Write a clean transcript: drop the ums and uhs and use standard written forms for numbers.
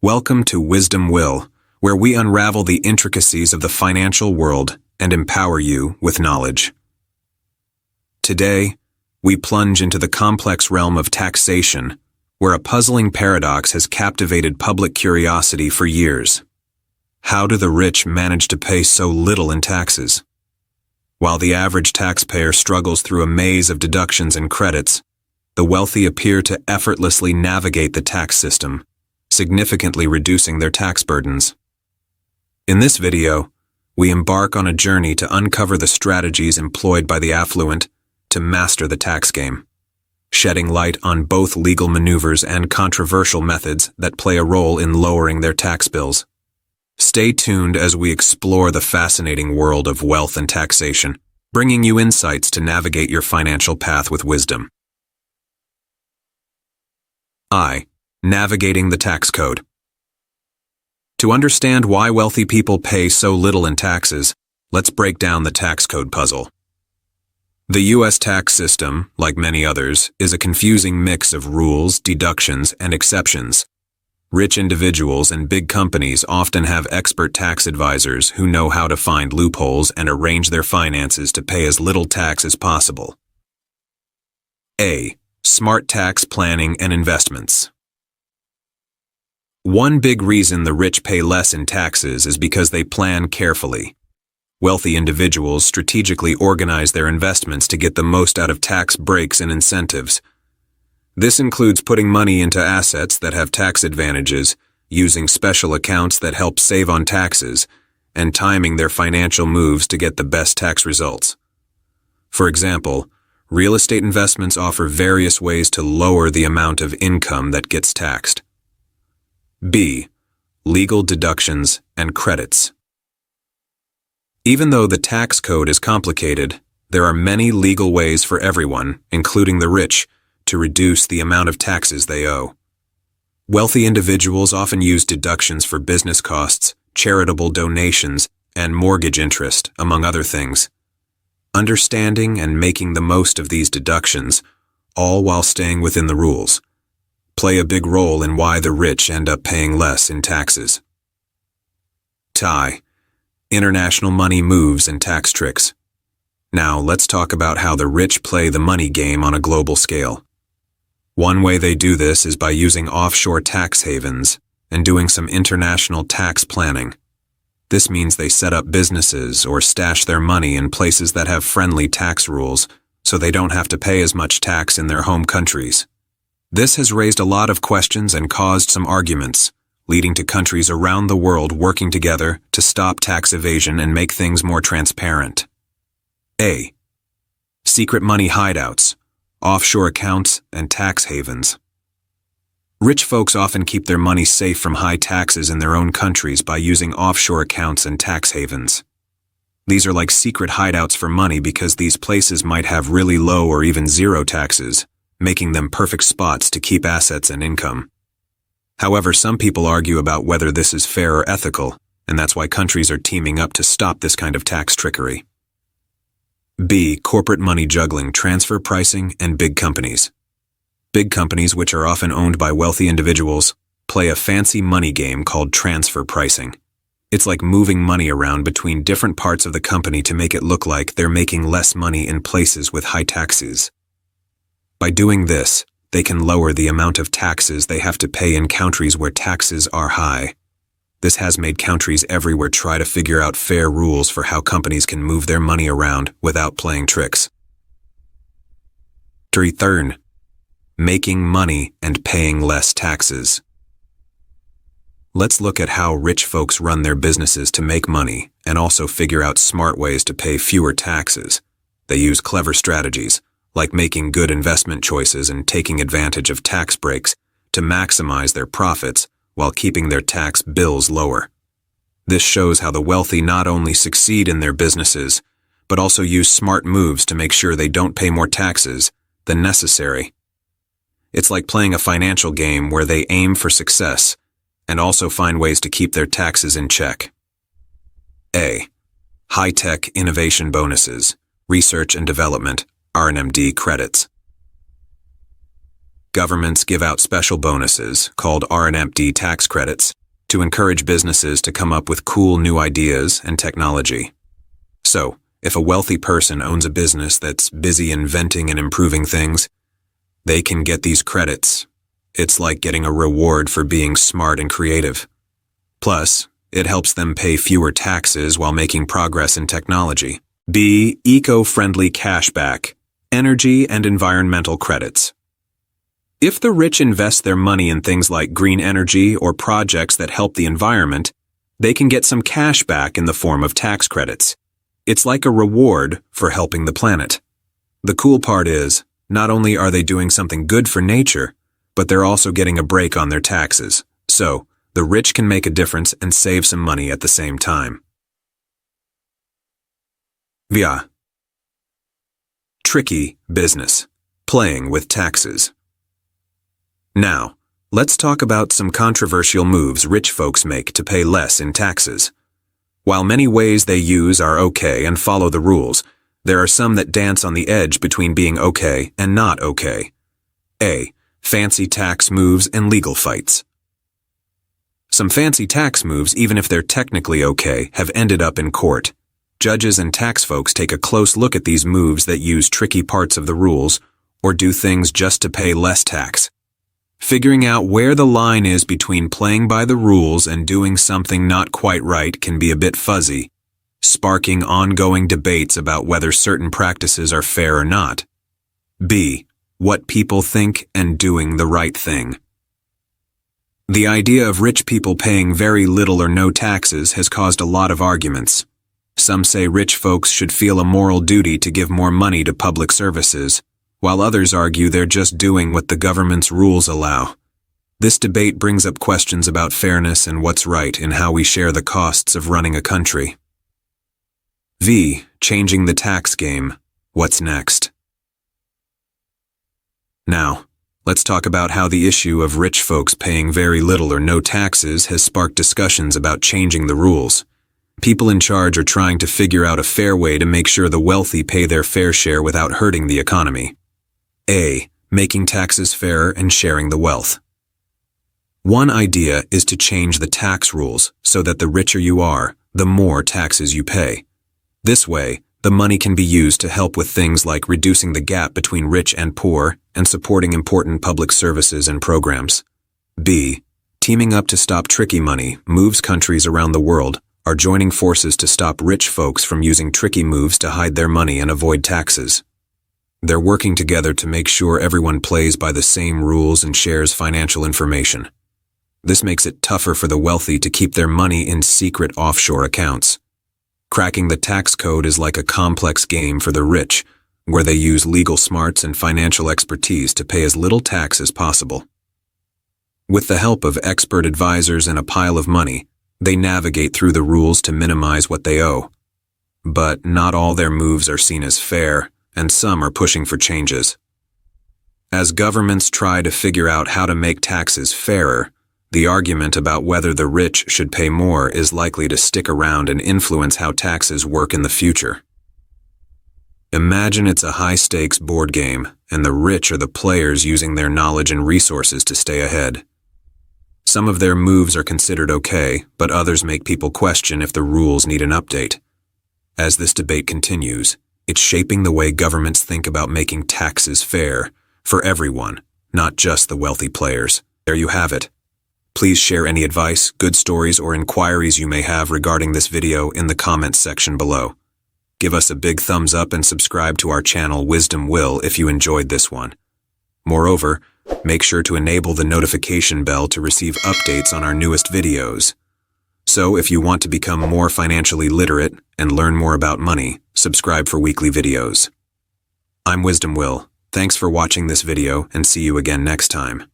Welcome to Wisdom Will, where we unravel the intricacies of the financial world and empower you with knowledge. Today, we plunge into the complex realm of taxation, where a puzzling paradox has captivated public curiosity for years. How do the rich manage to pay so little in taxes? While the average taxpayer struggles through a maze of deductions and credits, the wealthy appear to effortlessly navigate the tax system, significantly reducing their tax burdens. In this video, we embark on a journey to uncover the strategies employed by the affluent to master the tax game, shedding light on both legal maneuvers and controversial methods that play a role in lowering their tax bills. Stay tuned as we explore the fascinating world of wealth and taxation, bringing you insights to navigate your financial path with wisdom. Navigating the tax code. To understand why wealthy people pay so little in taxes, let's break down the tax code puzzle. The U.S. tax system, like many others, is a confusing mix of rules, deductions, and exceptions. Rich individuals and big companies often have expert tax advisors who know how to find loopholes and arrange their finances to pay as little tax as possible. A. Smart tax planning and investments. One big reason the rich pay less in taxes is because they plan carefully. Wealthy individuals strategically organize their investments to get the most out of tax breaks and incentives. This includes putting money into assets that have tax advantages, using special accounts that help save on taxes, and timing their financial moves to get the best tax results. For example, real estate investments offer various ways to lower the amount of income that gets taxed. B. Legal deductions and credits. Even though the tax code is complicated, there are many legal ways for everyone, including the rich, to reduce the amount of taxes they owe. Wealthy individuals often use deductions for business costs, charitable donations, and mortgage interest, among other things. Understanding and making the most of these deductions, all while staying within the rules, play a big role in why the rich end up paying less in taxes. International money moves and tax tricks. Now let's talk about how the rich play the money game on a global scale. One way they do this is by using offshore tax havens and doing some international tax planning. This means they set up businesses or stash their money in places that have friendly tax rules, so they don't have to pay as much tax in their home countries. This has raised a lot of questions and caused some arguments, leading to countries around the world working together to stop tax evasion and make things more transparent. A. Secret money hideouts, offshore accounts, and tax havens. Rich folks often keep their money safe from high taxes in their own countries by using offshore accounts and tax havens. These are like secret hideouts for money because these places might have really low or even zero taxes, making them perfect spots to keep assets and income. However, some people argue about whether this is fair or ethical, and that's why countries are teaming up to stop this kind of tax trickery. B. Corporate money juggling, transfer pricing, and big companies. Big companies, which are often owned by wealthy individuals, play a fancy money game called transfer pricing. It's like moving money around between different parts of the company to make it look like they're making less money in places with high taxes. By doing this, they can lower the amount of taxes they have to pay in countries where taxes are high. This has made countries everywhere try to figure out fair rules for how companies can move their money around without playing tricks. Third, making money and paying less taxes. Let's look at how rich folks run their businesses to make money and also figure out smart ways to pay fewer taxes. They use clever strategies, like making good investment choices and taking advantage of tax breaks to maximize their profits while keeping their tax bills lower. This shows how the wealthy not only succeed in their businesses, but also use smart moves to make sure they don't pay more taxes than necessary. It's like playing a financial game where they aim for success and also find ways to keep their taxes in check. A. HighTech innovation bonuses, research and development, R&D credits. Governments give out special bonuses, called R&D tax credits, to encourage businesses to come up with cool new ideas and technology. So, if a wealthy person owns a business that's busy inventing and improving things, they can get these credits. It's like getting a reward for being smart and creative. Plus, it helps them pay fewer taxes while making progress in technology. B. Eco-friendly cashback, energy and environmental credits. If the rich invest their money in things like green energy or projects that help the environment, they can get some cash back in the form of tax credits. It's like a reward for helping the planet. The cool part is, not only are they doing something good for nature, but they're also getting a break on their taxes. So, the rich can make a difference and save some money at the same time. Via. Tricky business. Playing with taxes. Now, let's talk about some controversial moves rich folks make to pay less in taxes. While many ways they use are okay and follow the rules, there are some that dance on the edge between being okay and not okay. A. Fancy tax moves and legal fights. Some fancy tax moves, even if they're technically okay, have ended up in court. Judges and tax folks take a close look at these moves that use tricky parts of the rules or do things just to pay less tax. Figuring out where the line is between playing by the rules and doing something not quite right can be a bit fuzzy, sparking ongoing debates about whether certain practices are fair or not. B. What people think and doing the right thing. The idea of rich people paying very little or no taxes has caused a lot of arguments. Some say rich folks should feel a moral duty to give more money to public services, while others argue they're just doing what the government's rules allow. This debate brings up questions about fairness and what's right in how we share the costs of running a country. V. Changing the tax game. What's next? Now, let's talk about how the issue of rich folks paying very little or no taxes has sparked discussions about changing the rules. People in charge are trying to figure out a fair way to make sure the wealthy pay their fair share without hurting the economy. A. Making taxes fairer and sharing the wealth. One idea is to change the tax rules so that the richer you are, the more taxes you pay. This way, the money can be used to help with things like reducing the gap between rich and poor and supporting important public services and programs. B. Teaming up to stop tricky money moves. Countries around the world are joining forces to stop rich folks from using tricky moves to hide their money and avoid taxes. They're working together to make sure everyone plays by the same rules and shares financial information. This makes it tougher for the wealthy to keep their money in secret offshore accounts. Cracking the tax code is like a complex game for the rich, where they use legal smarts and financial expertise to pay as little tax as possible. With the help of expert advisors and a pile of money, they navigate through the rules to minimize what they owe. But not all their moves are seen as fair, and some are pushing for changes. As governments try to figure out how to make taxes fairer, the argument about whether the rich should pay more is likely to stick around and influence how taxes work in the future. Imagine it's a high-stakes board game, and the rich are the players using their knowledge and resources to stay ahead. Some of their moves are considered okay, but others make people question if the rules need an update. As this debate continues, it's shaping the way governments think about making taxes fair for everyone, not just the wealthy players. There you have it. Please share any advice, good stories, or inquiries you may have regarding this video in the comments section below. Give us a big thumbs up and subscribe to our channel Wisdom Will if you enjoyed this one. Moreover, make sure to enable the notification bell to receive updates on our newest videos. So if you want to become more financially literate and learn more about money, subscribe for weekly videos. I'm Wisdom Will. Thanks for watching this video and see you again next time.